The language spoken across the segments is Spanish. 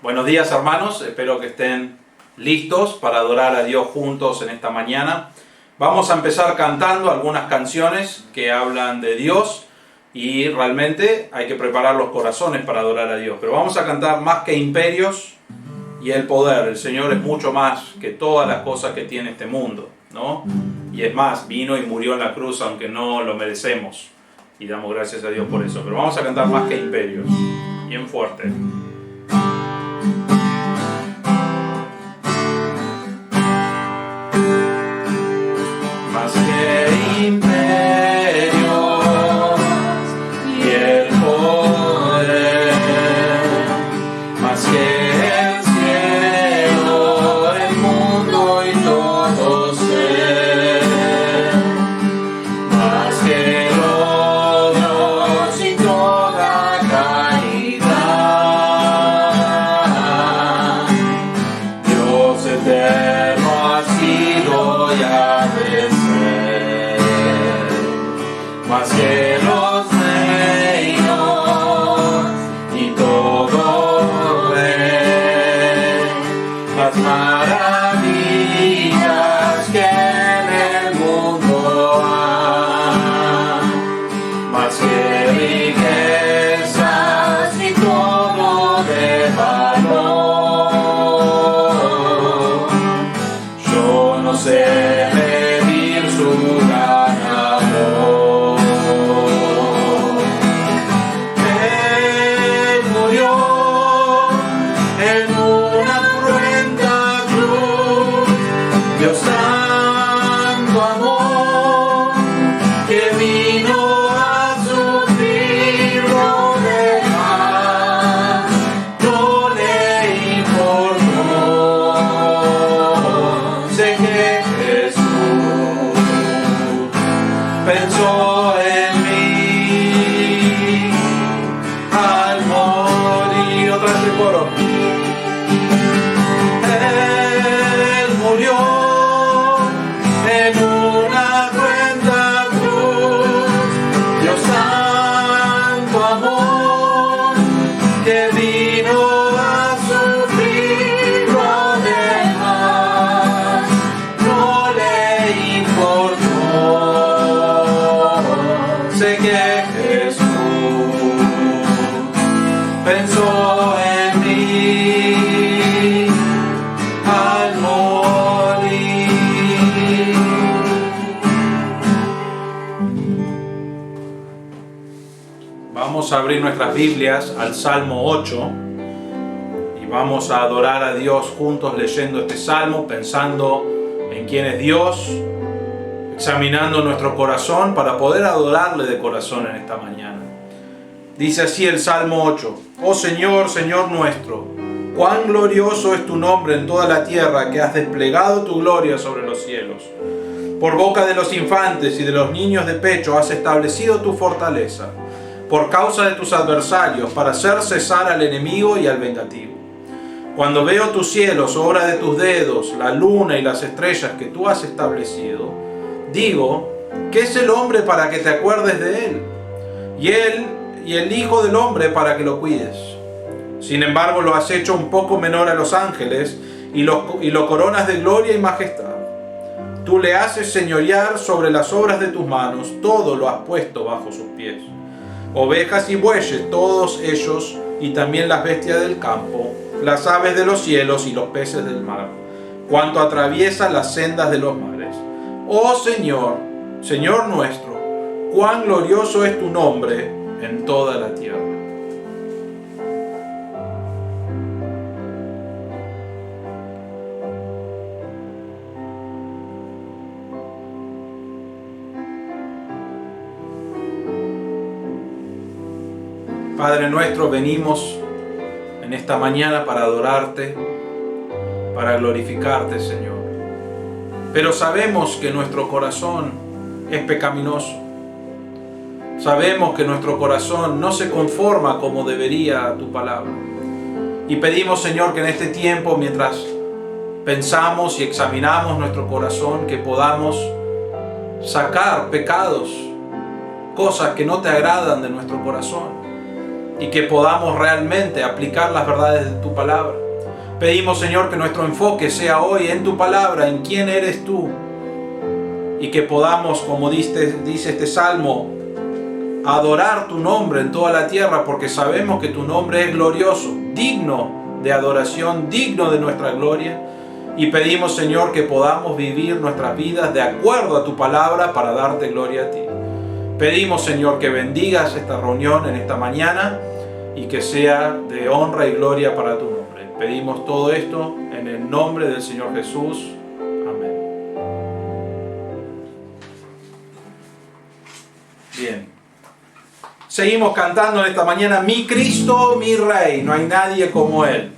Buenos días, hermanos, espero que estén listos para adorar a Dios juntos en esta mañana. Vamos a empezar cantando algunas canciones que hablan de Dios y realmente hay que preparar los corazones para adorar a Dios. Pero vamos a cantar Más que imperios y el poder. El Señor es mucho más que todas las cosas que tiene este mundo, ¿no? Y es más, vino y murió en la cruz aunque no lo merecemos. Y damos gracias a Dios por eso. Pero vamos a cantar Más que imperios. Bien fuerte. Más que imperios y el poder, más que el cielo, el mundo y todo ser, más que logros y toda calidad, Dios eterno ha sido y ha de ser. Más que los reinos y todo rey, las maravillas que en el mundo hay, más que riquezas y todo de valor. Yo no sé medir su gran amor. Él murió en una cruenta cruz, Dios santo amor, que vino a sufrir lo demás, no le importó. Sé que Jesús pensó en mí al morir. Otra vez el coro. Él murió en una cruenta cruz, Dios santo amor, que vino a sufrir lo demás, no le importó. Sé que Jesús pensó en mí al morir. Vamos a abrir nuestras Biblias al Salmo 8 y vamos a adorar a Dios juntos leyendo este salmo, pensando en quién es Dios, examinando nuestro corazón para poder adorarle de corazón en esta mañana. Dice así el Salmo 8: Oh Señor, Señor nuestro, cuán glorioso es tu nombre en toda la tierra, que has desplegado tu gloria sobre los cielos. Por boca de los infantes y de los niños de pecho has establecido tu fortaleza, por causa de tus adversarios, para hacer cesar al enemigo y al vengativo. Cuando veo tus cielos, obra de tus dedos, la luna y las estrellas que tú has establecido, digo, ¿qué es el hombre para que te acuerdes de él? Y el hijo del hombre para que lo cuides. Sin embargo, lo has hecho un poco menor a los ángeles y lo coronas de gloria y majestad. Tú le haces señorear sobre las obras de tus manos, todo lo has puesto bajo sus pies. Ovejas y bueyes, todos ellos, y también las bestias del campo, las aves de los cielos y los peces del mar, cuanto atraviesa las sendas de los mares. Oh Señor, Señor nuestro, cuán glorioso es tu nombre en toda la tierra. Padre nuestro, venimos en esta mañana para adorarte, para glorificarte, Señor. Pero sabemos que nuestro corazón es pecaminoso. Sabemos que nuestro corazón no se conforma como debería a tu palabra. Y pedimos, Señor, que en este tiempo, mientras pensamos y examinamos nuestro corazón, que podamos sacar pecados, cosas que no te agradan de nuestro corazón. y que podamos realmente aplicar las verdades de tu palabra. Pedimos, Señor, que nuestro enfoque sea hoy en tu palabra, en quién eres tú, y que podamos, como dice este salmo, adorar tu nombre en toda la tierra, porque sabemos que tu nombre es glorioso, digno de adoración, digno de nuestra gloria. Y pedimos, Señor, que podamos vivir nuestras vidas de acuerdo a tu palabra para darte gloria a ti. Pedimos, Señor, que bendigas esta reunión en esta mañana y que sea de honra y gloria para tu nombre. Pedimos todo esto en el nombre del Señor Jesús. Amén. Bien. Seguimos cantando en esta mañana, mi Cristo, mi Rey, no hay nadie como Él.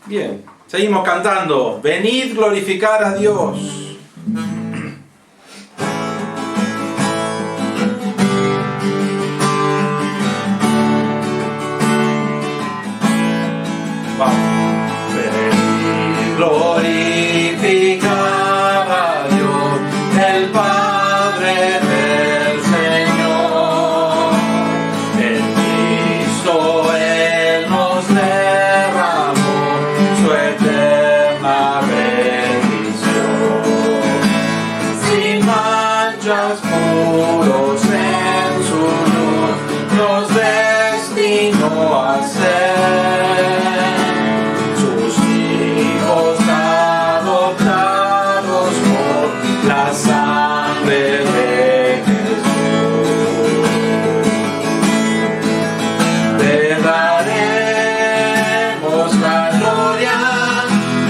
Bien, seguimos cantando. Venid glorificar a Dios. Vamos. Venid glorificar a Dios, el Padre del Señor. En Cristo Él nos derramó su eterna bendición. Sin manchas, puros en su luz, nos destinó a ser sus hijos adoptados por la sangre de Jesús. Te daremos la gloria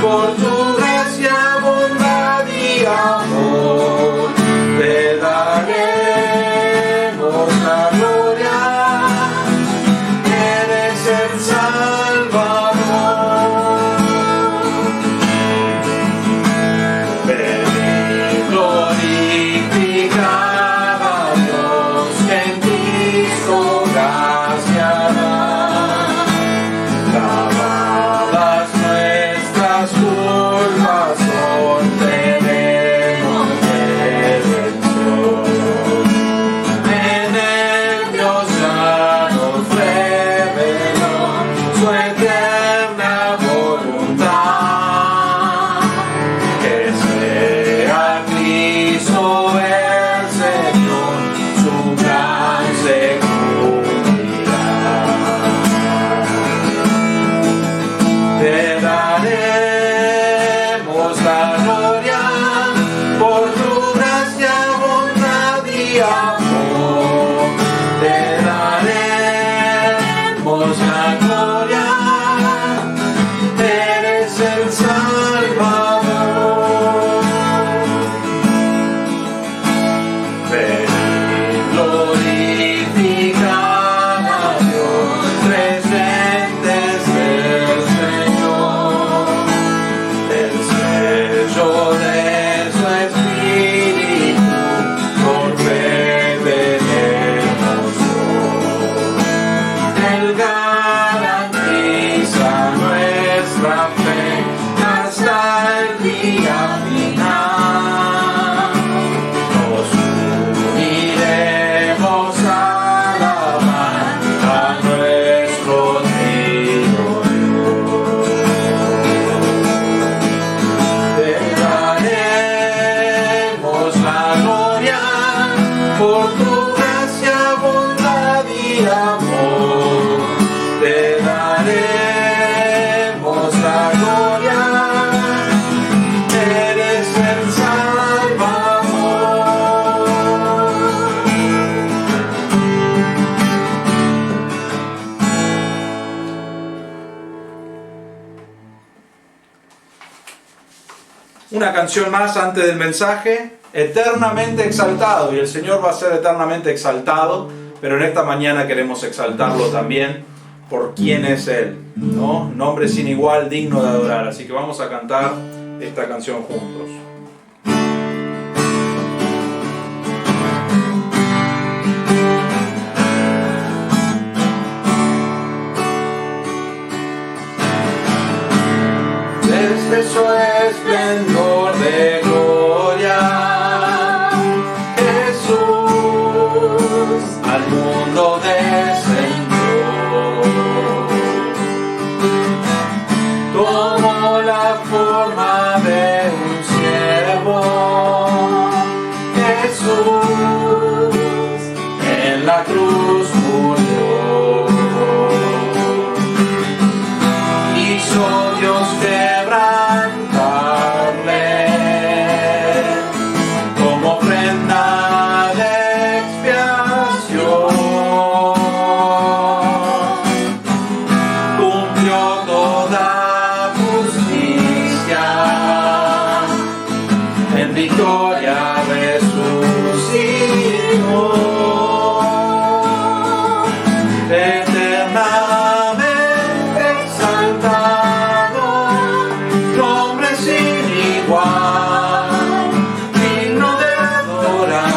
por tu gracia, bondad y amor. Te daremos la gloria, eres el Salvador. Venid glorificar a Dios, en Cristo gracia da. Lavadas nuestras culpas, daremos la gloria por tu gracia, bondad y amor. Te daremos la gloria, eres el Salvador. Venid, glorificad a Dios, presentes del Señor, el sello de su Espíritu, por fe venemos hoy. Él garantiza nuestra fe hasta el día final. Nos uniremos a alabar a nuestro Dios. Te daremos la gloria por tu gracia, bondad y amor. Te daremos la gloria, eres el Salvador. Una canción más antes del mensaje. Eternamente exaltado, y el Señor va a ser eternamente exaltado, pero en esta mañana queremos exaltarlo también por quién es Él, ¿no? Nombre sin igual, digno de adorar. Así que vamos a cantar esta canción juntos. Desde su esplendor de gloria, Jesús al mundo descendió. Tomó la forma de un siervo, Jesús en la cruz murió. Quiso Dios quebrantarle como ofrenda de expiación. Cumplió toda justicia, en victoria resucitó. Eternamente exaltado, nombre sin igual, digno de adorar.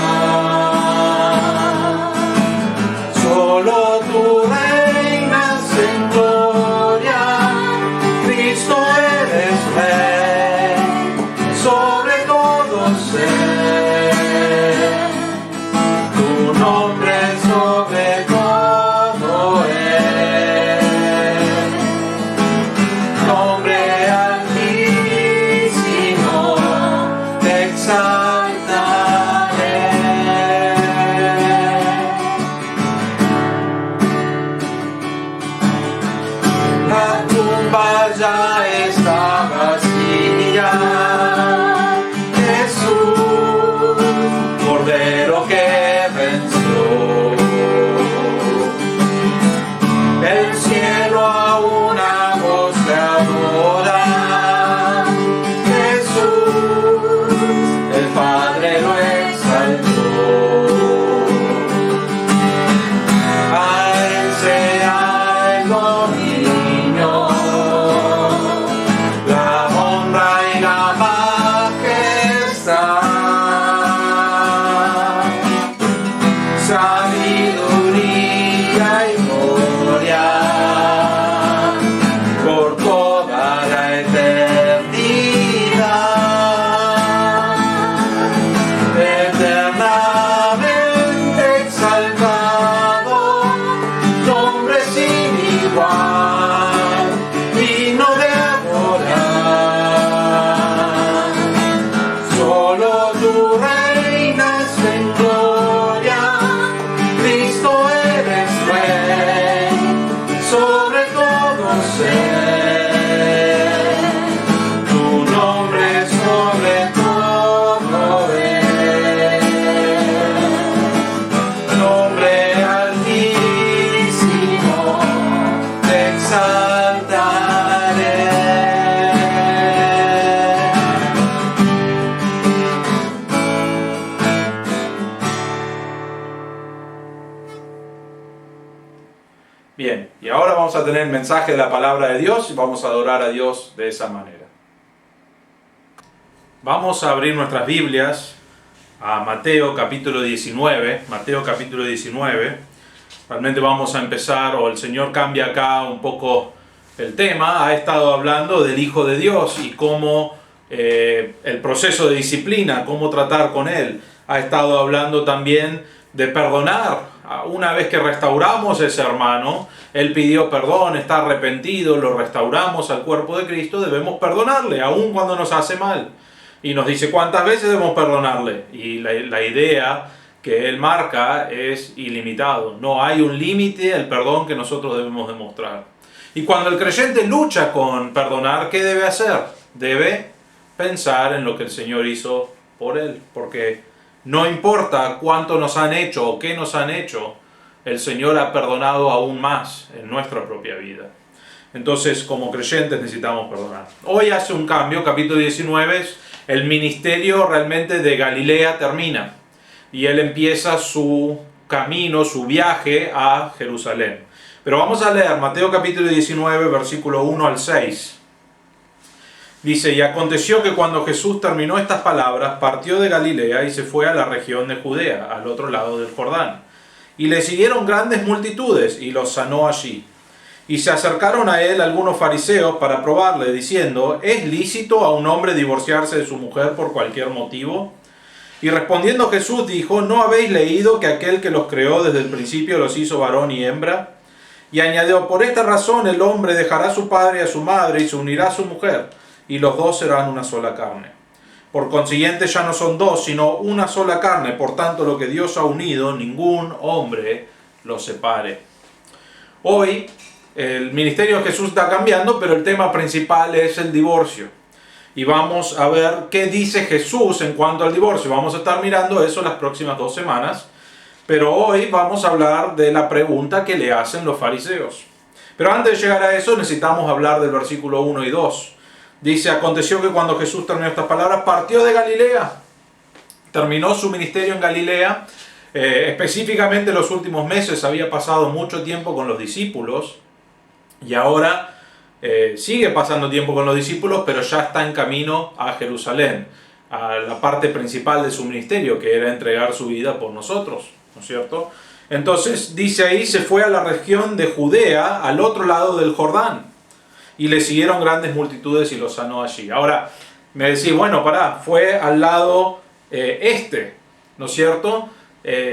Solo tú reinas en gloria, Cristo eres Rey, sobre todo ser. Tu nombre sobre todo es. Nombre altísimo, te exaltaré. La tumba ya está vacía. Jesús, Cordero que venció. El cielo a una voz te adora. Jesús, el vamos a tener el mensaje de la palabra de Dios y vamos a adorar a Dios de esa manera. Vamos a abrir nuestras Biblias a Mateo capítulo 19. Mateo capítulo 19. Realmente vamos a empezar, o el Señor cambia acá un poco el tema. Ha estado hablando del Hijo de Dios y cómo el proceso de disciplina, cómo tratar con Él. Ha estado hablando también de perdonar. Una vez que restauramos a ese hermano, él pidió perdón, está arrepentido, lo restauramos al cuerpo de Cristo, debemos perdonarle, aun cuando nos hace mal. Y nos dice cuántas veces debemos perdonarle. Y la idea que él marca es ilimitado. No hay un límite al perdón que nosotros debemos demostrar. Y cuando el creyente lucha con perdonar, ¿qué debe hacer? Debe pensar en lo que el Señor hizo por él, porque no importa cuánto nos han hecho o qué nos han hecho, el Señor ha perdonado aún más en nuestra propia vida. Entonces, como creyentes necesitamos perdonar. Hoy hace un cambio, capítulo 19, el ministerio realmente de Galilea termina. Y él empieza su camino, su viaje a Jerusalén. Pero vamos a leer Mateo capítulo 19, versículo 1 al 6. Dice, y aconteció que cuando Jesús terminó estas palabras, partió de Galilea y se fue a la región de Judea, al otro lado del Jordán. Y le siguieron grandes multitudes, y los sanó allí. Y se acercaron a él algunos fariseos para probarle, diciendo, ¿es lícito a un hombre divorciarse de su mujer por cualquier motivo? Y respondiendo Jesús dijo, ¿no habéis leído que aquel que los creó desde el principio los hizo varón y hembra? Y añadió, por esta razón el hombre dejará a su padre y a su madre y se unirá a su mujer, y los dos serán una sola carne. Por consiguiente ya no son dos, sino una sola carne. Por tanto, lo que Dios ha unido, ningún hombre lo separe. Hoy, el ministerio de Jesús está cambiando, pero el tema principal es el divorcio. Y vamos a ver qué dice Jesús en cuanto al divorcio. Vamos a estar mirando eso las próximas 2 semanas. Pero hoy vamos a hablar de la pregunta que le hacen los fariseos. Pero antes de llegar a eso, necesitamos hablar del versículo 1 y 2. Dice, aconteció que cuando Jesús terminó estas palabras, partió de Galilea. Terminó su ministerio en Galilea. Específicamente en los últimos meses había pasado mucho tiempo con los discípulos. Y ahora sigue pasando tiempo con los discípulos, pero ya está en camino a Jerusalén. A la parte principal de su ministerio, que era entregar su vida por nosotros, ¿no es cierto? Entonces, dice ahí, se fue a la región de Judea, al otro lado del Jordán. Y le siguieron grandes multitudes y los sanó allí. Ahora, me decís, bueno, fue al lado este, ¿no es cierto?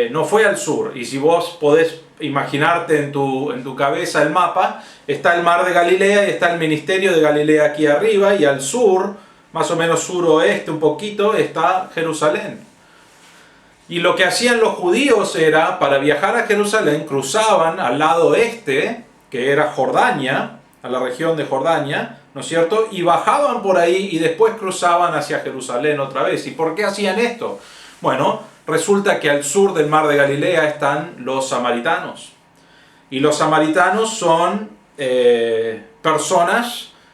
No fue al sur. Y si vos podés imaginarte en tu cabeza el mapa, está el mar de Galilea y está el ministerio de Galilea aquí arriba, y al sur, más o menos suroeste un poquito, está Jerusalén. Y lo que hacían los judíos era, para viajar a Jerusalén, cruzaban al lado este, que era Jordania, a la región de Jordania, ¿no es cierto? Y bajaban por ahí y después cruzaban hacia Jerusalén otra vez. ¿Y por qué hacían esto? Bueno, resulta que al sur del mar de Galilea están los samaritanos. Y los samaritanos son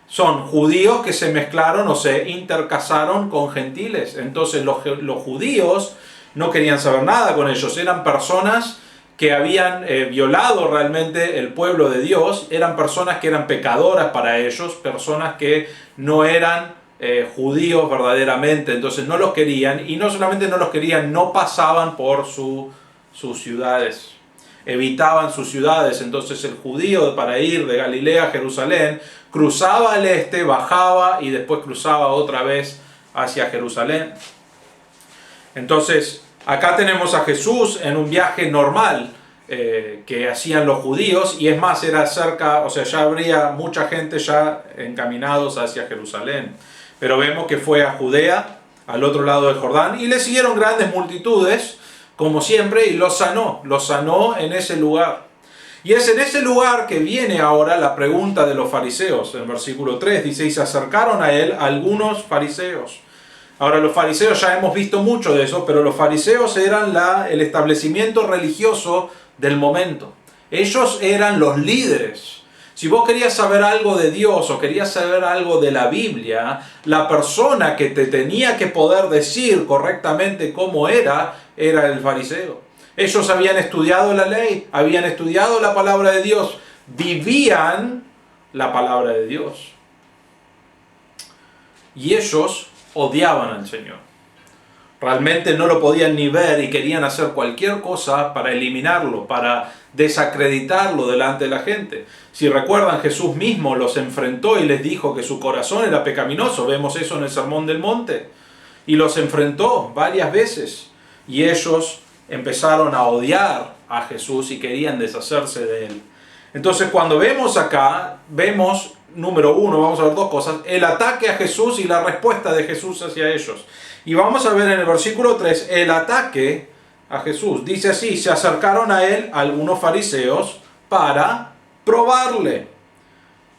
son judíos que se mezclaron o se intercasaron con gentiles. Entonces los judíos no querían saber nada con ellos, eran personas que habían violado realmente el pueblo de Dios, eran personas que eran pecadoras para ellos, personas que no eran judíos verdaderamente, entonces no los querían, y no solamente no los querían, no pasaban por sus ciudades, evitaban sus ciudades. Entonces el judío, para ir de Galilea a Jerusalén, cruzaba al este, bajaba y después cruzaba otra vez hacia Jerusalén. Entonces, acá tenemos a Jesús en un viaje normal que hacían los judíos, y es más, era cerca, o sea, ya habría mucha gente ya encaminados hacia Jerusalén. Pero vemos que fue a Judea, al otro lado del Jordán, y le siguieron grandes multitudes, como siempre, y los sanó en ese lugar. Y es en ese lugar que viene ahora la pregunta de los fariseos. En el versículo 3 dice, y se acercaron a él algunos fariseos. Ahora, los fariseos ya hemos visto mucho de eso, pero los fariseos eran el establecimiento religioso del momento. Ellos eran los líderes. Si vos querías saber algo de Dios o querías saber algo de la Biblia, la persona que te tenía que poder decir correctamente cómo era el fariseo. Ellos habían estudiado la ley, habían estudiado la palabra de Dios, vivían la palabra de Dios. Y ellos odiaban al Señor. Realmente no lo podían ni ver y querían hacer cualquier cosa para eliminarlo, para desacreditarlo delante de la gente. Si recuerdan, Jesús mismo los enfrentó y les dijo que su corazón era pecaminoso. Vemos eso en el Sermón del Monte. Y los enfrentó varias veces. Y ellos empezaron a odiar a Jesús y querían deshacerse de él. Entonces, cuando vemos acá, vemos, número uno, vamos a ver dos cosas: el ataque a Jesús y la respuesta de Jesús hacia ellos. Y vamos a ver en el versículo 3 el ataque a Jesús. Dice así: se acercaron a él algunos fariseos para probarle,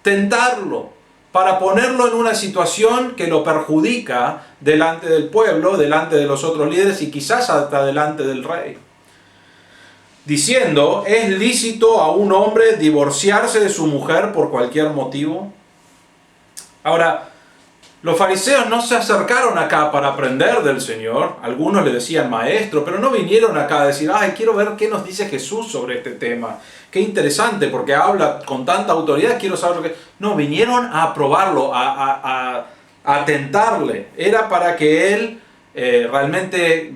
tentarlo, para ponerlo en una situación que lo perjudica delante del pueblo, delante de los otros líderes y quizás hasta delante del rey. Diciendo: ¿es lícito a un hombre divorciarse de su mujer por cualquier motivo? Ahora, los fariseos no se acercaron acá para aprender del Señor. Algunos le decían maestro, pero no vinieron acá a decir: ay, quiero ver qué nos dice Jesús sobre este tema. Qué interesante, porque habla con tanta autoridad, quiero saber lo que... No, vinieron a probarlo, a tentarle. Era para que él realmente,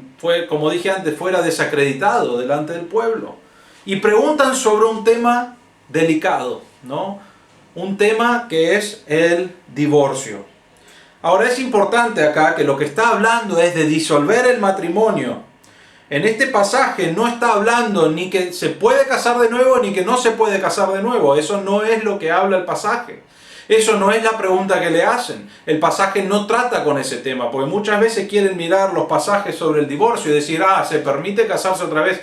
como dije antes, fuera desacreditado delante del pueblo. Y preguntan sobre un tema delicado, ¿no? Un tema que es el divorcio. Ahora, es importante acá que lo que está hablando es de disolver el matrimonio. En este pasaje no está hablando ni que se puede casar de nuevo ni que no se puede casar de nuevo. Eso no es lo que habla el pasaje. Eso no es la pregunta que le hacen. El pasaje no trata con ese tema, porque muchas veces quieren mirar los pasajes sobre el divorcio y decir: ah, se permite casarse otra vez.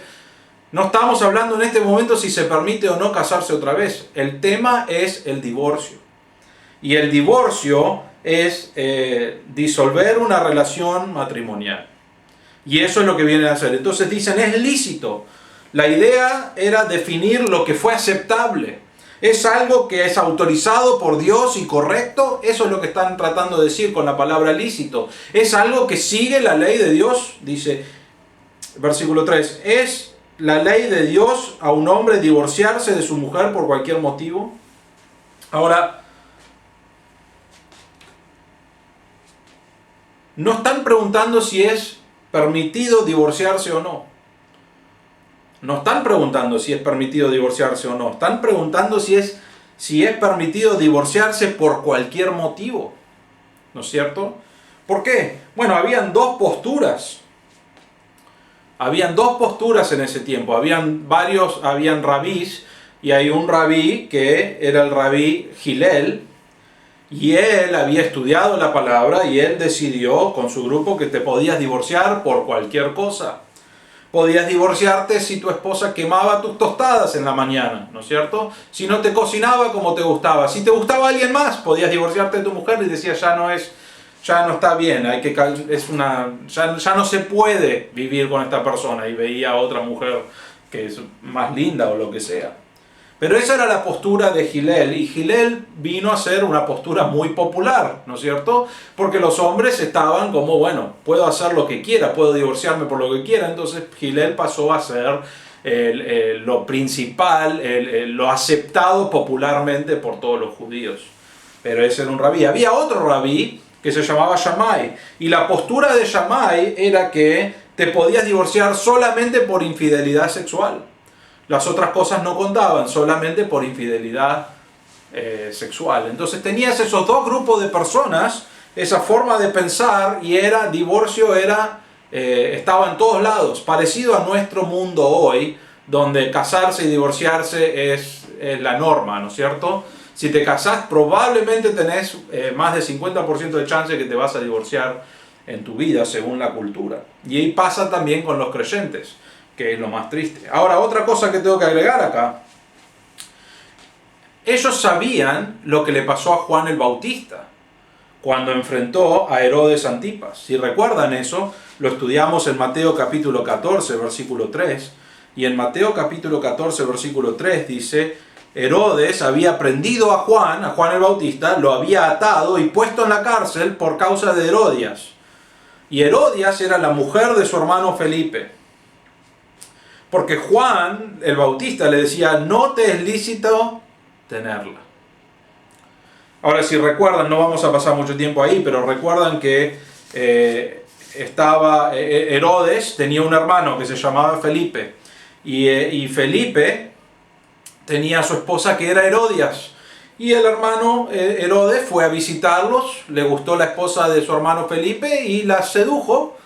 No estamos hablando en este momento si se permite o no casarse otra vez. El tema es el divorcio. Y el divorcio es disolver una relación matrimonial. Y eso es lo que vienen a hacer. Entonces dicen: es lícito. La idea era definir lo que fue aceptable. ¿Es algo que es autorizado por Dios y correcto? Eso es lo que están tratando de decir con la palabra lícito. ¿Es algo que sigue la ley de Dios? Dice, versículo 3, ¿es la ley de Dios a un hombre divorciarse de su mujer por cualquier motivo? Ahora, no están preguntando si es permitido divorciarse o no. No están preguntando si es permitido divorciarse o no. Están preguntando si es permitido divorciarse por cualquier motivo. ¿No es cierto? ¿Por qué? Bueno, habían dos posturas. Habían dos posturas en ese tiempo. Habían rabís, y hay un rabí que era el rabí Hillel, y él había estudiado la palabra y él decidió con su grupo que te podías divorciar por cualquier cosa. Podías divorciarte si tu esposa quemaba tus tostadas en la mañana, ¿no es cierto? Si no te cocinaba como te gustaba. Si te gustaba alguien más, podías divorciarte de tu mujer y decías: ya no está bien, ya no se puede vivir con esta persona, y veía a otra mujer que es más linda o lo que sea. Pero esa era la postura de Hillel, y Hillel vino a ser una postura muy popular, ¿no es cierto? Porque los hombres estaban como: bueno, puedo hacer lo que quiera, puedo divorciarme por lo que quiera. Entonces Hillel pasó a ser lo principal, lo aceptado popularmente por todos los judíos. Pero ese era un rabí. Había otro rabí que se llamaba Shammai, y la postura de Shammai era que te podías divorciar solamente por infidelidad sexual. Las otras cosas no contaban, solamente por infidelidad sexual. Entonces tenías esos dos grupos de personas, esa forma de pensar, y divorcio estaba en todos lados, parecido a nuestro mundo hoy, donde casarse y divorciarse es la norma, ¿no es cierto? Si te casás, probablemente tenés más de 50% de chance de que te vas a divorciar en tu vida, según la cultura. Y ahí pasa también con los creyentes, que es lo más triste. Ahora, otra cosa que tengo que agregar acá. Ellos sabían lo que le pasó a Juan el Bautista cuando enfrentó a Herodes Antipas. Si recuerdan eso, lo estudiamos en Mateo capítulo 14, versículo 3. Y en Mateo capítulo 14, versículo 3 dice: Herodes había prendido a Juan el Bautista, lo había atado y puesto en la cárcel por causa de Herodias. Y Herodias era la mujer de su hermano Felipe. Porque Juan el Bautista le decía: no te es lícito tenerla. Ahora, si recuerdan, no vamos a pasar mucho tiempo ahí, pero recuerdan que Herodes tenía un hermano que se llamaba Felipe, y Felipe tenía a su esposa que era Herodias, y el hermano Herodes fue a visitarlos, le gustó la esposa de su hermano Felipe y la sedujo,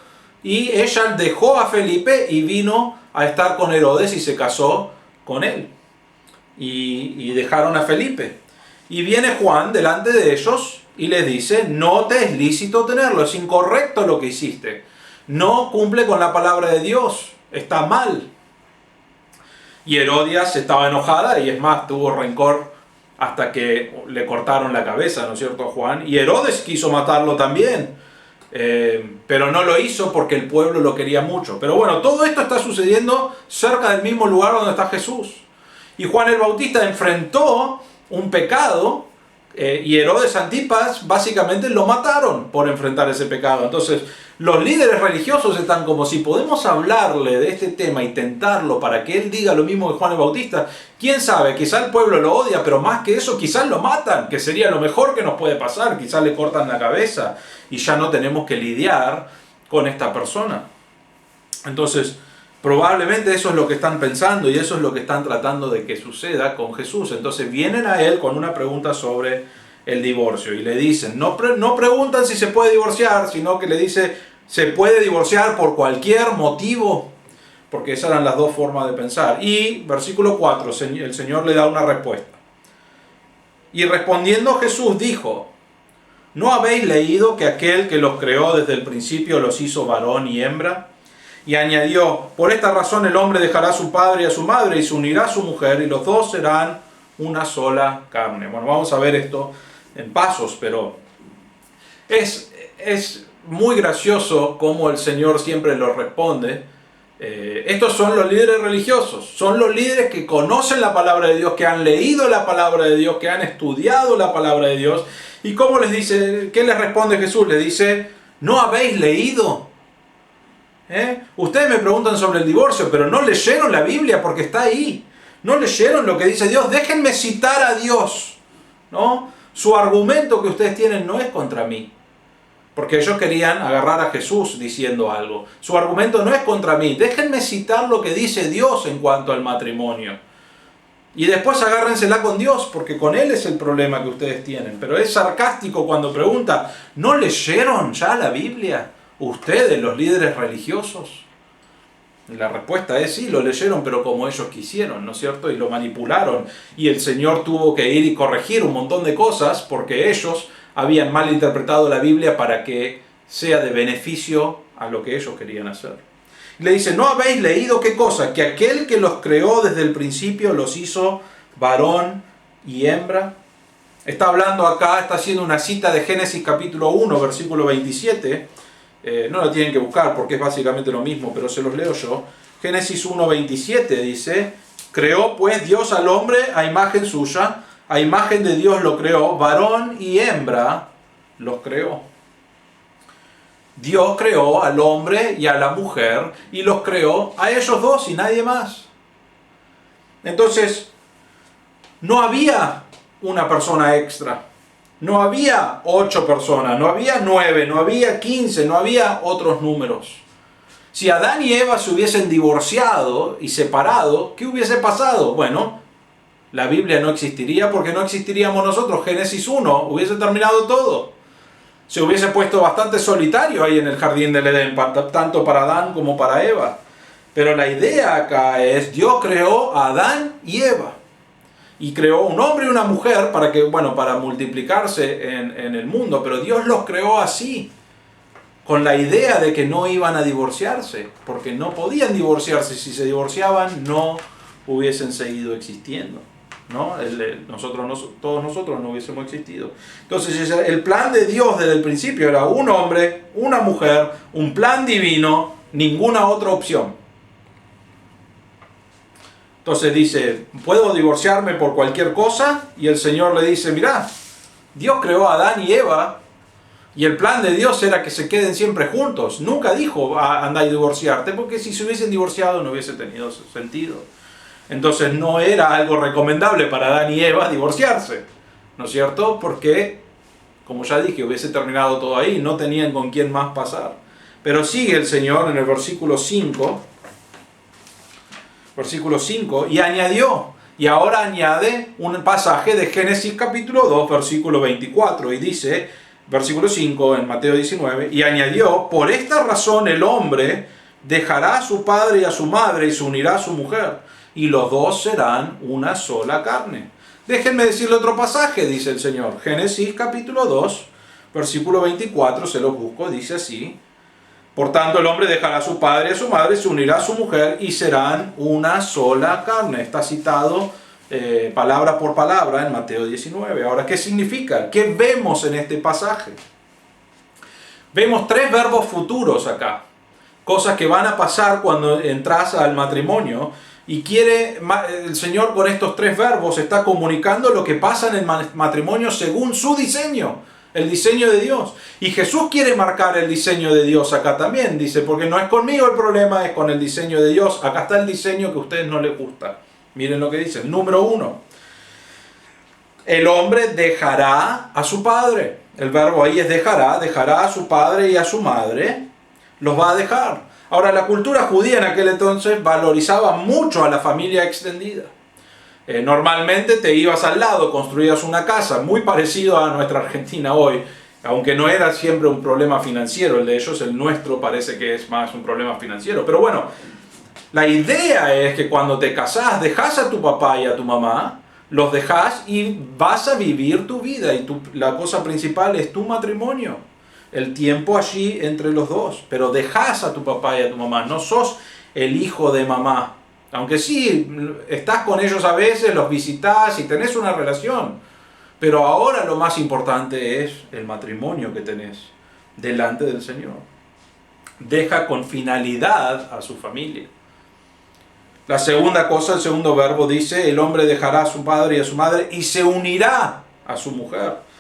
y ella dejó a Felipe y vino a estar con Herodes y se casó con él, y dejaron a Felipe. Y viene Juan delante de ellos y les dice: no te es lícito tenerlo, es incorrecto lo que hiciste, no cumple con la palabra de Dios, está mal. Y Herodias estaba enojada, y es más, tuvo rencor hasta que le cortaron la cabeza, ¿no es cierto?, a Juan. Y Herodes quiso matarlo también, pero no lo hizo porque el pueblo lo quería mucho. Pero bueno, todo esto está sucediendo cerca del mismo lugar donde está Jesús. Y Juan el Bautista enfrentó un pecado, y Herodes Antipas básicamente lo mataron por enfrentar ese pecado. Entonces los líderes religiosos están como: si podemos hablarle de este tema y tentarlo para que él diga lo mismo que Juan el Bautista, quién sabe, quizá el pueblo lo odia, pero más que eso, quizás lo matan, que sería lo mejor que nos puede pasar. Quizás le cortan la cabeza y ya no tenemos que lidiar con esta persona. Entonces probablemente eso es lo que están pensando, y eso es lo que están tratando de que suceda con Jesús. Entonces vienen a él con una pregunta sobre el divorcio, y le dicen, no preguntan si se puede divorciar, sino que le dice: ¿se puede divorciar por cualquier motivo? Porque esas eran las dos formas de pensar. Y versículo 4, el Señor le da una respuesta. Y respondiendo Jesús dijo: ¿no habéis leído que aquel que los creó desde el principio los hizo varón y hembra? Y añadió: por esta razón el hombre dejará a su padre y a su madre y se unirá a su mujer, y los dos serán una sola carne. Bueno, vamos a ver esto en pasos, pero es muy gracioso cómo el Señor siempre lo responde. Estos son los líderes religiosos, son los líderes que conocen la palabra de Dios, que han leído la palabra de Dios, que han estudiado la palabra de Dios. ¿Y cómo les dice? ¿Qué les responde Jesús? Les dice: ¿no habéis leído? Ustedes me preguntan sobre el divorcio, pero no leyeron la Biblia porque está ahí. No leyeron lo que dice Dios. Déjenme citar a Dios, ¿no? Su argumento que ustedes tienen no es contra mí, porque ellos querían agarrar a Jesús diciendo algo. Su argumento no es contra mí. Déjenme citar lo que dice Dios en cuanto al matrimonio. Y después agárrensela con Dios, porque con Él es el problema que ustedes tienen. Pero es sarcástico cuando pregunta: ¿no leyeron ya la Biblia? Ustedes, los líderes religiosos. La respuesta es: sí, lo leyeron, pero como ellos quisieron, ¿no es cierto? Y lo manipularon. Y el Señor tuvo que ir y corregir un montón de cosas porque ellos habían mal interpretado la Biblia para que sea de beneficio a lo que ellos querían hacer. Le dice: ¿no habéis leído qué cosa? Que aquel que los creó desde el principio los hizo varón y hembra. Está hablando acá, está haciendo una cita de Génesis capítulo 1, versículo 27. No lo tienen que buscar porque es básicamente lo mismo, pero se los leo yo. Génesis 1:27 dice: creó pues Dios al hombre a imagen suya, a imagen de Dios lo creó, varón y hembra los creó. Dios creó al hombre y a la mujer y los creó a ellos dos y nadie más. Entonces, no había una persona extra. No había 8 personas, no había 9, no había 15, no había otros números. Si Adán y Eva se hubiesen divorciado y separado, ¿qué hubiese pasado? Bueno, la Biblia no existiría porque no existiríamos nosotros. Génesis 1 hubiese terminado todo. Se hubiese puesto bastante solitario ahí en el jardín del Edén, tanto para Adán como para Eva. Pero la idea acá es: Dios creó a Adán y Eva. Y creó un hombre y una mujer para multiplicarse en el mundo. Pero Dios los creó así, con la idea de que no iban a divorciarse, porque no podían divorciarse. Si se divorciaban, no hubiesen seguido existiendo, ¿no? Todos nosotros no hubiésemos existido. Entonces, el plan de Dios desde el principio era un hombre, una mujer, un plan divino, ninguna otra opción. Entonces dice: ¿puedo divorciarme por cualquier cosa? Y el Señor le dice: mirá, Dios creó a Adán y Eva, y el plan de Dios era que se queden siempre juntos. Nunca dijo: andá y divorciarte, porque si se hubiesen divorciado no hubiese tenido sentido. Entonces no era algo recomendable para Adán y Eva divorciarse, ¿no es cierto? Porque, como ya dije, hubiese terminado todo ahí, no tenían con quién más pasar. Pero sigue el Señor en el versículo 5, y añadió, y ahora añade un pasaje de Génesis capítulo 2, versículo 24, y dice, versículo 5 en Mateo 19, y añadió, por esta razón el hombre dejará a su padre y a su madre y se unirá a su mujer, y los dos serán una sola carne. Déjenme decirle otro pasaje, dice el Señor. Génesis capítulo 2, versículo 24, se lo busco, dice así. Por tanto, el hombre dejará a su padre y a su madre, se unirá a su mujer y serán una sola carne. Está citado palabra por palabra en Mateo 19. Ahora, ¿qué significa? ¿Qué vemos en este pasaje? Vemos 3 verbos futuros acá. Cosas que van a pasar cuando entras al matrimonio. Y el Señor con estos 3 verbos está comunicando lo que pasa en el matrimonio según su diseño, el diseño de Dios. Y Jesús quiere marcar el diseño de Dios acá también, dice, porque no es conmigo el problema, es con el diseño de Dios. Acá está el diseño que a ustedes no les gusta. Miren lo que dice. Número 1. El hombre dejará a su padre. El verbo ahí es dejará a su padre y a su madre. Los va a dejar. Ahora, la cultura judía en aquel entonces valorizaba mucho a la familia extendida. Normalmente te ibas al lado, construías una casa, muy parecido a nuestra Argentina hoy, aunque no era siempre un problema financiero el de ellos, el nuestro parece que es más un problema financiero. Pero bueno, la idea es que cuando te casás, dejás a tu papá y a tu mamá, los dejás y vas a vivir tu vida, y la cosa principal es tu matrimonio. El tiempo allí entre los dos, pero dejás a tu papá y a tu mamá, no sos el hijo de mamá, aunque sí, estás con ellos a veces, los visitás y tenés una relación, pero ahora lo más importante es el matrimonio que tenés delante del Señor. Deja con finalidad a su familia. La segunda cosa, el segundo verbo dice, el hombre dejará a su padre y a su madre y se unirá a su mujer.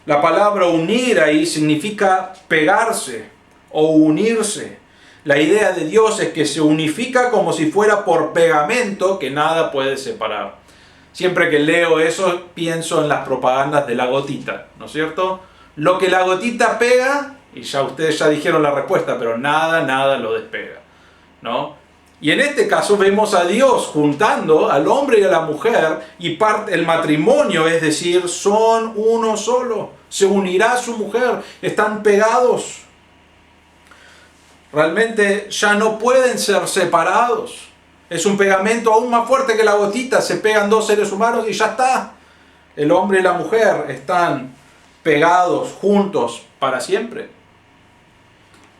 La palabra unir ahí significa pegarse o unirse. La idea de Dios es que se unifica como si fuera por pegamento que nada puede separar. Siempre que leo eso pienso en las propagandas de la gotita, ¿no es cierto? Lo que la gotita pega, y ya ustedes ya dijeron la respuesta, pero nada lo despega, ¿no? Y en este caso vemos a Dios juntando al hombre y a la mujer, y el matrimonio, es decir, son uno solo. Se unirá a su mujer, están pegados. Realmente ya no pueden ser separados. Es un pegamento aún más fuerte que la gotita. Se pegan 2 seres humanos y ya está. El hombre y la mujer están pegados juntos para siempre.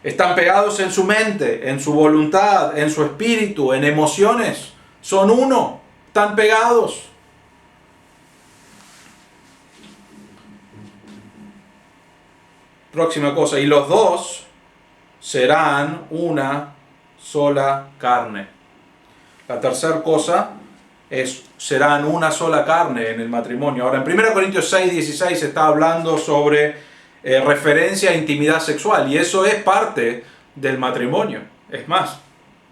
Están pegados en su mente, en su voluntad, en su espíritu, en emociones. Son uno. Están pegados. Próxima cosa. Y los dos serán una sola carne. La tercera cosa es serán una sola carne en el matrimonio. Ahora, en 1 Corintios 6:16 se está hablando sobre referencia a intimidad sexual, y eso es parte del matrimonio. Es más,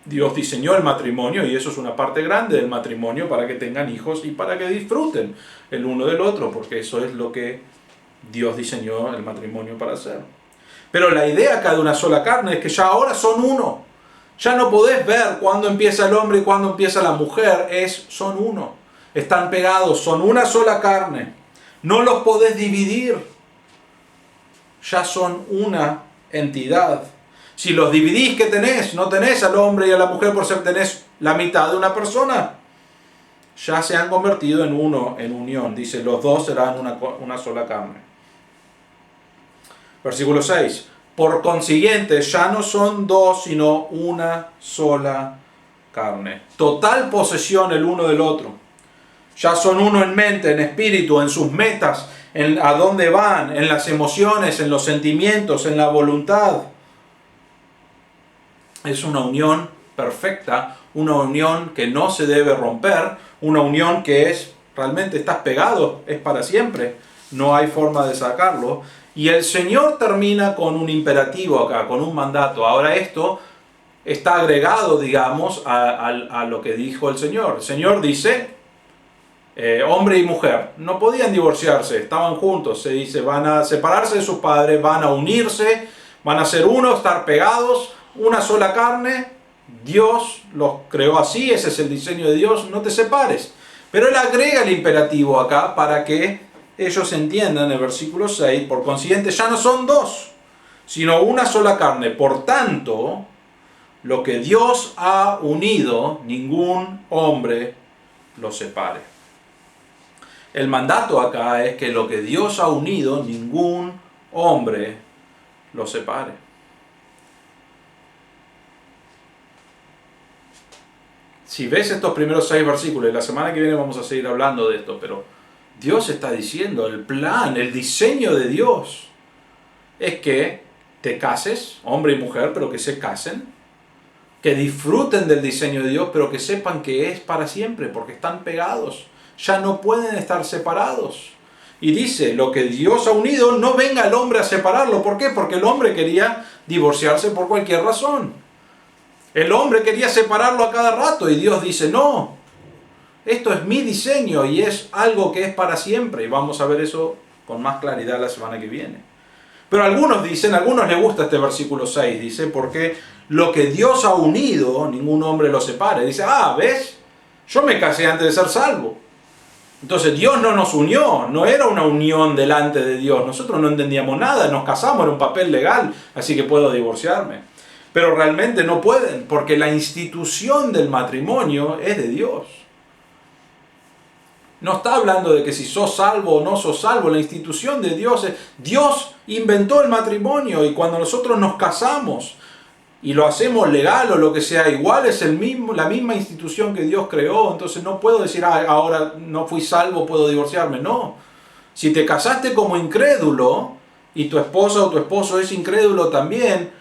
Dios diseñó el matrimonio y eso es una parte grande del matrimonio para que tengan hijos y para que disfruten el uno del otro, porque eso es lo que Dios diseñó el matrimonio para hacer. Pero la idea acá de una sola carne es que ya ahora son uno. Ya no podés ver cuándo empieza el hombre y cuándo empieza la mujer, son uno. Están pegados, son una sola carne. No los podés dividir. Ya son una entidad. Si los dividís, ¿qué tenés? No tenés al hombre y a la mujer por ser tenés la mitad de una persona. Ya se han convertido en uno, en unión. Dice, los dos serán una sola carne. Versículo 6. Por consiguiente, ya no son dos, sino una sola carne. Total posesión el uno del otro. Ya son uno en mente, en espíritu, en sus metas, en a dónde van, en las emociones, en los sentimientos, en la voluntad. Es una unión perfecta, una unión que no se debe romper, una unión que realmente estás pegado, es para siempre, no hay forma de sacarlo. Y el Señor termina con un imperativo acá, con un mandato. Ahora esto está agregado, digamos, a lo que dijo el Señor. El Señor dice, hombre y mujer no podían divorciarse, estaban juntos. Se dice, van a separarse de sus padres, van a unirse, van a ser uno, estar pegados, una sola carne. Dios los creó así, ese es el diseño de Dios, no te separes. Pero Él agrega el imperativo acá para que ellos entiendan, en el versículo 6, por consiguiente ya no son dos, sino una sola carne. Por tanto, lo que Dios ha unido, ningún hombre lo separe. El mandato acá es que lo que Dios ha unido, ningún hombre lo separe. Si ves estos primeros 6 versículos, y la semana que viene vamos a seguir hablando de esto, pero Dios está diciendo, el plan, el diseño de Dios es que te cases, hombre y mujer, pero que se casen, que disfruten del diseño de Dios, pero que sepan que es para siempre, porque están pegados, ya no pueden estar separados. Y dice, lo que Dios ha unido, no venga el hombre a separarlo. ¿Por qué? Porque el hombre quería divorciarse por cualquier razón. El hombre quería separarlo a cada rato y Dios dice, no, esto es mi diseño y es algo que es para siempre. Y vamos a ver eso con más claridad la semana que viene. Pero algunos dicen, a algunos les gusta este versículo 6, dice, porque lo que Dios ha unido, ningún hombre lo separe. Dice, ¿ves? Yo me casé antes de ser salvo. Entonces Dios no nos unió, no era una unión delante de Dios. Nosotros no entendíamos nada, nos casamos, era un papel legal, así que puedo divorciarme. Pero realmente no pueden, porque la institución del matrimonio es de Dios. No está hablando de que si sos salvo o no sos salvo, la institución de Dios es... Dios inventó el matrimonio y cuando nosotros nos casamos y lo hacemos legal o lo que sea, igual es la misma institución que Dios creó. Entonces no puedo decir, ahora no fui salvo, puedo divorciarme. No. Si te casaste como incrédulo y tu esposa o tu esposo es incrédulo también,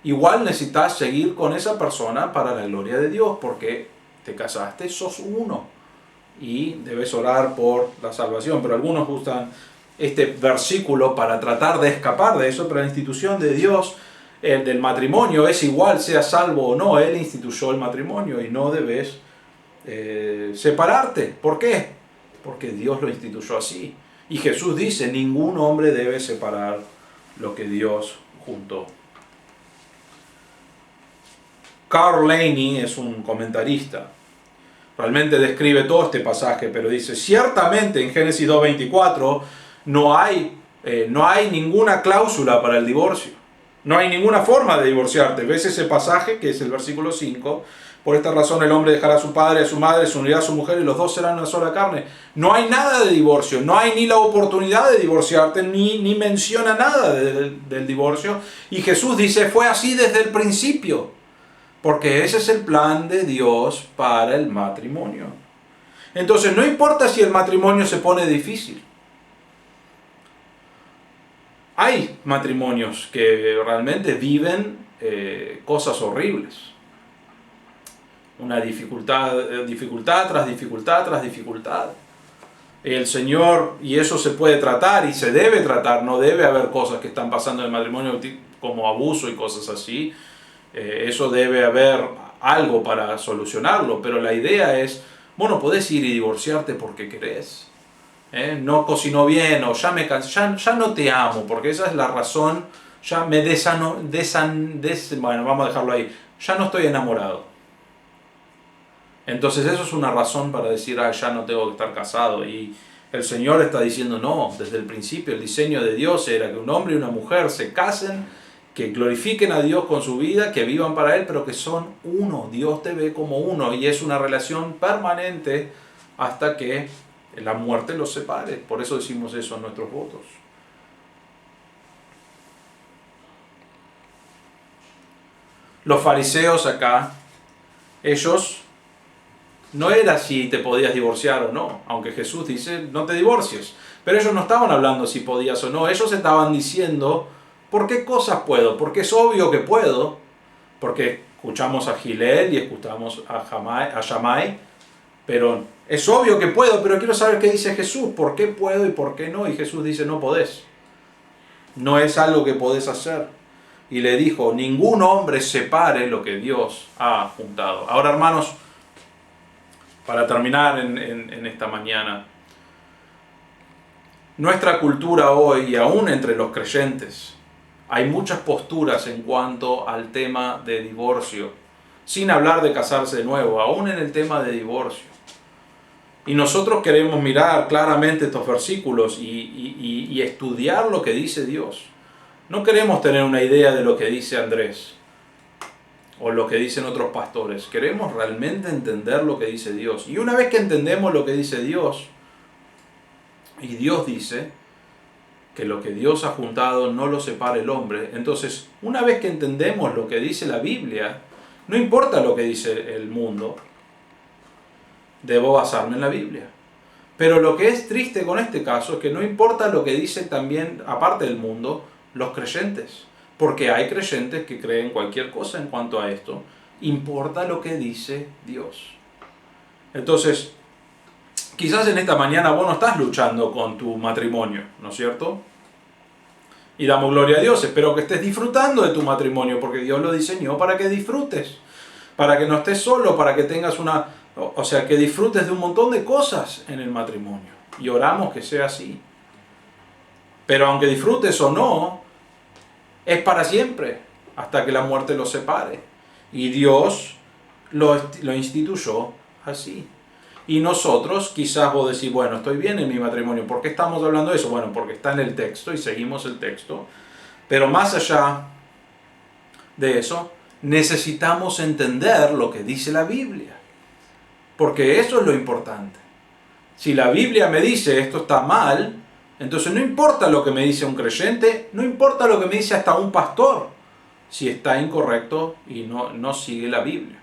igual necesitas seguir con esa persona para la gloria de Dios, porque te casaste, sos uno y debes orar por la salvación. Pero algunos usan este versículo para tratar de escapar de eso, pero la institución de Dios, el del matrimonio, es igual, sea salvo o no. Él instituyó el matrimonio y no debes separarte. ¿Por qué? Porque Dios lo instituyó así. Y Jesús dice, ningún hombre debe separar lo que Dios juntó. Carl Laney es un comentarista. Realmente describe todo este pasaje, pero dice, ciertamente en Génesis 2:24 no hay ninguna cláusula para el divorcio. No hay ninguna forma de divorciarte. ¿Ves ese pasaje que es el versículo 5? Por esta razón el hombre dejará a su padre y a su madre, se unirá a su mujer y los dos serán una sola carne. No hay nada de divorcio, no hay ni la oportunidad de divorciarte, ni menciona nada del divorcio. Y Jesús dice, fue así desde el principio. Porque ese es el plan de Dios para el matrimonio. Entonces no importa si el matrimonio se pone difícil. Hay matrimonios que realmente viven cosas horribles. Una dificultad tras dificultad tras dificultad. El Señor, y eso se puede tratar y se debe tratar, no debe haber cosas que están pasando en el matrimonio como abuso y cosas así. Eso debe haber algo para solucionarlo, pero la idea es, bueno, podés ir y divorciarte porque querés. No cocinó bien o ya no te amo, porque esa es la razón, ya me bueno, vamos a dejarlo ahí, ya no estoy enamorado. Entonces eso es una razón para decir, ya no tengo que estar casado. Y el Señor está diciendo, no, desde el principio el diseño de Dios era que un hombre y una mujer se casen, que glorifiquen a Dios con su vida, que vivan para Él, pero que son uno. Dios te ve como uno y es una relación permanente hasta que la muerte los separe. Por eso decimos eso en nuestros votos. Los fariseos acá, ellos no era si te podías divorciar o no, aunque Jesús dice no te divorcies. Pero ellos no estaban hablando si podías o no, ellos estaban diciendo, ¿por qué cosas puedo? Porque es obvio que puedo, porque escuchamos a Gilel y escuchamos a Shammai, pero es obvio que puedo, pero quiero saber qué dice Jesús, ¿por qué puedo y por qué no? Y Jesús dice, no podés, no es algo que podés hacer. y le dijo, ningún hombre separe lo que Dios ha juntado. Ahora, hermanos, para terminar en esta mañana, nuestra cultura hoy, y aún entre los creyentes, hay muchas posturas en cuanto al tema de divorcio, sin hablar de casarse de nuevo, aún en el tema de divorcio. Y nosotros queremos mirar claramente estos versículos y estudiar lo que dice Dios. No queremos tener una idea de lo que dice Andrés o lo que dicen otros pastores. Queremos realmente entender lo que dice Dios. Y una vez que entendemos lo que dice Dios, y Dios dice que lo que Dios ha juntado no lo separe el hombre, entonces una vez que entendemos lo que dice la Biblia, no importa lo que dice el mundo, debo basarme en la Biblia. Pero lo que es triste con este caso es que no importa lo que dice también, aparte del mundo, los creyentes. Porque hay creyentes que creen cualquier cosa en cuanto a esto. Importa lo que dice Dios. Entonces, quizás en esta mañana vos no estás luchando con tu matrimonio, ¿no es cierto? Y damos gloria a Dios. Espero que estés disfrutando de tu matrimonio, porque Dios lo diseñó para que disfrutes. Para que no estés solo, para que tengas una... O sea, que disfrutes de un montón de cosas en el matrimonio. Y oramos que sea así. Pero aunque disfrutes o no, es para siempre, hasta que la muerte los separe. Y Dios lo instituyó así. Y nosotros, quizás vos decís, bueno, estoy bien en mi matrimonio. ¿Por qué estamos hablando de eso? Bueno, porque está en el texto y seguimos el texto. Pero más allá de eso, necesitamos entender lo que dice la Biblia. Porque eso es lo importante. Si la Biblia me dice esto está mal, entonces no importa lo que me dice un creyente, no importa lo que me dice hasta un pastor, si está incorrecto y no sigue la Biblia.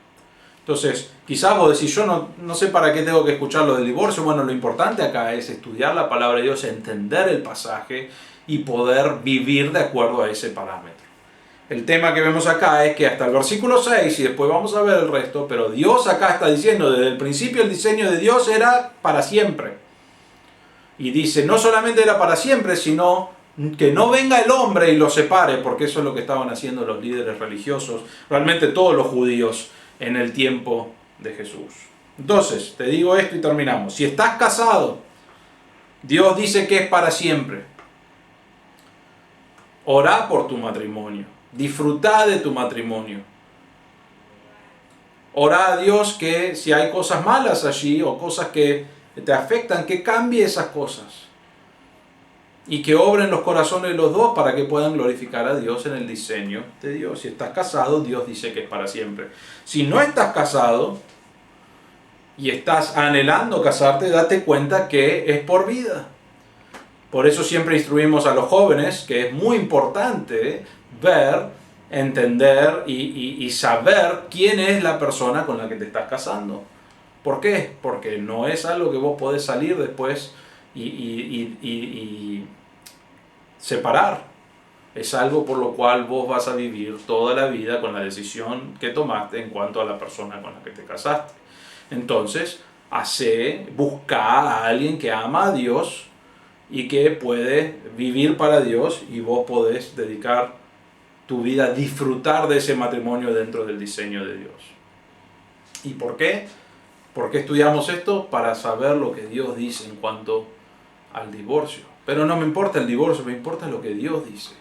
Entonces, quizás vos decís, yo no sé para qué tengo que escuchar lo del divorcio. Bueno, lo importante acá es estudiar la palabra de Dios, entender el pasaje y poder vivir de acuerdo a ese parámetro. El tema que vemos acá es que hasta el versículo 6, y después vamos a ver el resto, pero Dios acá está diciendo, desde el principio el diseño de Dios era para siempre. Y dice, no solamente era para siempre, sino que no venga el hombre y lo separe, porque eso es lo que estaban haciendo los líderes religiosos, realmente todos los judíos en el tiempo de Jesús. Entonces, te digo esto y terminamos. Si estás casado, Dios dice que es para siempre. Orá por tu matrimonio. Disfrutá de tu matrimonio. Orá a Dios que si hay cosas malas allí o cosas que te afectan, que cambie esas cosas. Y que obren los corazones de los dos para que puedan glorificar a Dios en el diseño de Dios. Si estás casado, Dios dice que es para siempre. Si no estás casado y estás anhelando casarte, date cuenta que es por vida. Por eso siempre instruimos a los jóvenes que es muy importante ver, entender y saber quién es la persona con la que te estás casando. ¿Por qué? Porque no es algo que vos podés salir después y separar. Es algo por lo cual vos vas a vivir toda la vida con la decisión que tomaste en cuanto a la persona con la que te casaste. Entonces, busca a alguien que ama a Dios y que puede vivir para Dios, y vos podés dedicar tu vida a disfrutar de ese matrimonio dentro del diseño de Dios. ¿Y por qué? ¿Por qué estudiamos esto? Para saber lo que Dios dice en cuanto al divorcio. Pero no me importa el divorcio, me importa lo que Dios dice.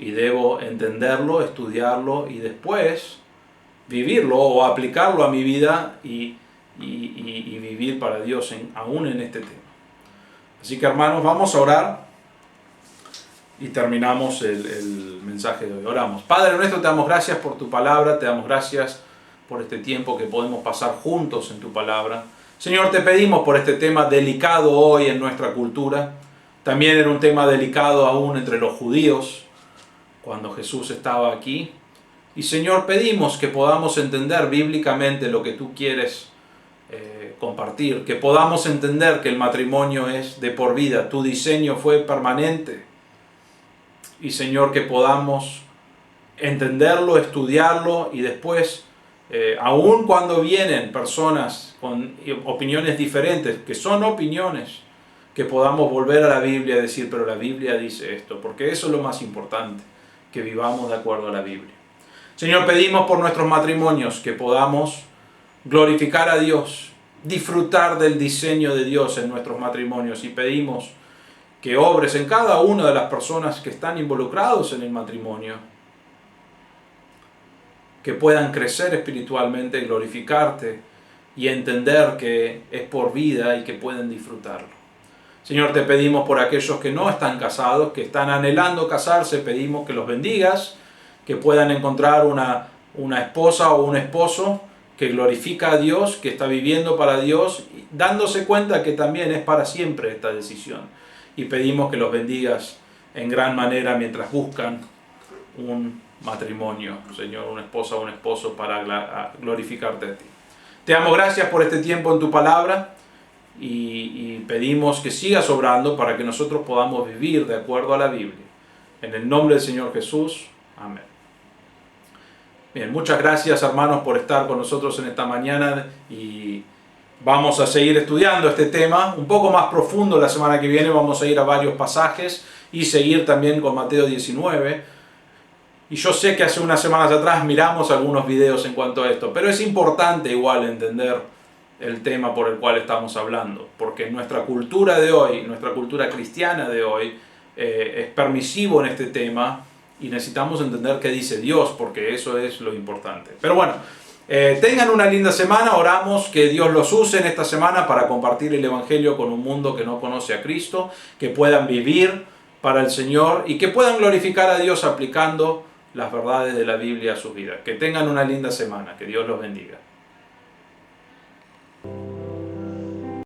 Y debo entenderlo, estudiarlo y después vivirlo o aplicarlo a mi vida y vivir para Dios aún en este tema. Así que, hermanos, vamos a orar y terminamos el mensaje de hoy. Oramos. Padre nuestro, te damos gracias por tu palabra, te damos gracias por este tiempo que podemos pasar juntos en tu palabra. Señor, te pedimos por este tema delicado hoy en nuestra cultura. También era un tema delicado aún entre los judíos cuando Jesús estaba aquí. Y Señor, pedimos que podamos entender bíblicamente lo que tú quieres compartir, que podamos entender que el matrimonio es de por vida, tu diseño fue permanente. Y Señor, que podamos entenderlo, estudiarlo y después, aun cuando vienen personas con opiniones diferentes, que son opiniones, que podamos volver a la Biblia y decir, pero la Biblia dice esto, porque eso es lo más importante, que vivamos de acuerdo a la Biblia. Señor, pedimos por nuestros matrimonios que podamos glorificar a Dios, disfrutar del diseño de Dios en nuestros matrimonios, y pedimos que obres en cada una de las personas que están involucrados en el matrimonio, que puedan crecer espiritualmente, glorificarte y entender que es por vida y que pueden disfrutarlo. Señor, te pedimos por aquellos que no están casados, que están anhelando casarse, pedimos que los bendigas, que puedan encontrar una esposa o un esposo que glorifica a Dios, que está viviendo para Dios, dándose cuenta que también es para siempre esta decisión. Y pedimos que los bendigas en gran manera mientras buscan un matrimonio, Señor, una esposa o un esposo para glorificarte a ti. Te damos gracias por este tiempo en tu palabra y pedimos que sigas obrando para que nosotros podamos vivir de acuerdo a la Biblia. En el nombre del Señor Jesús. Amén. Bien, muchas gracias, hermanos, por estar con nosotros en esta mañana, y vamos a seguir estudiando este tema un poco más profundo. La semana que viene vamos a ir a varios pasajes y seguir también con Mateo 19. Y yo sé que hace unas semanas atrás miramos algunos videos en cuanto a esto, pero es importante igual entender el tema por el cual estamos hablando, porque nuestra cultura de hoy, nuestra cultura cristiana de hoy, es permisivo en este tema, y necesitamos entender qué dice Dios, porque eso es lo importante. Pero bueno, tengan una linda semana. Oramos que Dios los use en esta semana para compartir el Evangelio con un mundo que no conoce a Cristo, que puedan vivir para el Señor y que puedan glorificar a Dios aplicando las verdades de la Biblia a sus vidas. Que tengan una linda semana. Que Dios los bendiga.